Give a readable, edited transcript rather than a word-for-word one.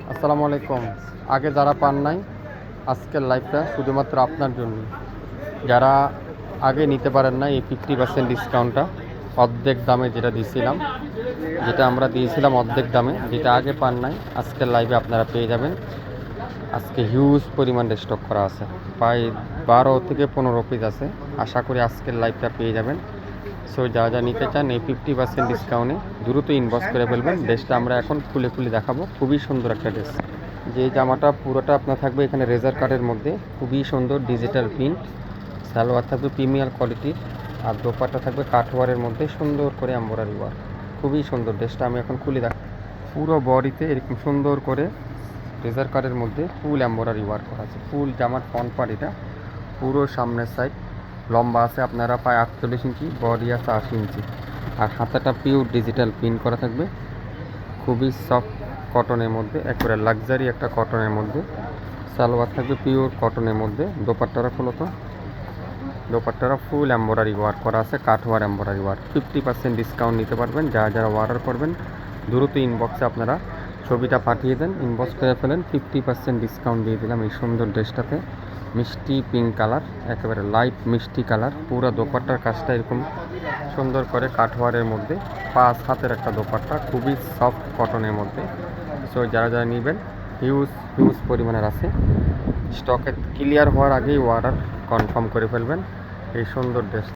আসসালামু আলাইকুম। আগে যারা পান নাই, আজকের লাইভটা শুধুমাত্র আপনার জন্য। যারা আগে নিতে পারেন না, এই 50% ডিসকাউন্টটা অর্ধেক দামে যেটা দিয়েছিলাম, যেটা আমরা দিয়েছিলাম অর্ধেক দামে, যেটা আগে পান নাই, আজকের লাইভে আপনারা পেয়ে যাবেন। আজকে হিউজ পরিমাণে স্টক করা আছে, প্রায় 12 থেকে 15 পিস আছে। আশা করি আজকের লাইভটা পেয়ে যাবেন। সো যা যা নিতে চান এই 50% ডিসকাউন্টে দ্রুত ইনবক্স করে ফেলবেন। ড্রেসটা আমরা এখন খুলে খুলে দেখাবো। খুবই সুন্দর একটা ড্রেস। যে জামাটা পুরোটা আপনার থাকবে এখানে রেজার কাটের মধ্যে, খুবই সুন্দর ডিজিটাল প্রিন্ট। সালোয়ার থাকবে প্রিমিয়ার কোয়ালিটির, আর দোপাট্টা থাকবে কাঠওয়ারের মধ্যে সুন্দর করে এমব্রয়ডারি ওয়ার্ক। খুবই সুন্দর ড্রেসটা আমি এখন খুলে দেখ। পুরো বডিতে এরকম সুন্দর করে রেজার কাটের মধ্যে ফুল এমব্রয়ডারি ওয়ার্ক করা আছে। ফুল জামার ফ্রন্ট পার্ট এটা, পুরো সামনের সাইড লম্বা আছে আপনারা প্রায় 48 ইঞ্চি, বডি আছে 80 ইঞ্চি। আর হাতাটা পিওর ডিজিটাল প্রিন্ট করা থাকবে, খুবই সফট কটনের মধ্যে, একেবারে লাক্সারি একটা কটনের মধ্যে। সালোয়ার থাকবে পিওর কটনের মধ্যে। দোপাট্টারা খোলো তো। দোপাট্টারা ফুল এমব্রয়ডারি ওয়ার্ক করা আছে, কাঠওয়ার এমব্রয়ডারি ওয়ার্ক। 50% ডিসকাউন্ট নিতে পারবেন। যারা যারা অর্ডার করবেন দ্রুত ইনবক্সে আপনারা ছবিটা পাঠিয়ে দেন, ইনবক্স করে ফেলেন। 50% ডিসকাউন্ট দিয়ে দিলাম এই সুন্দর ড্রেসটাতে। মিষ্টি পিঙ্ক কালার, একেবারে লাইট মিষ্টি কালার। পুরো দোপাট্টার কাজটা এরকম সুন্দর করে কাঠওয়ারের মধ্যে, 5 হাতের একটা দোপাট্টা, খুবই সফট কটনের মধ্যে। সো যারা যারা নেবেন হিউজ হিউজ পরিমাণের আছে। স্টকে ক্লিয়ার হওয়ার আগেই অর্ডার কনফার্ম করে ফেলবেন এই সুন্দর ড্রেস।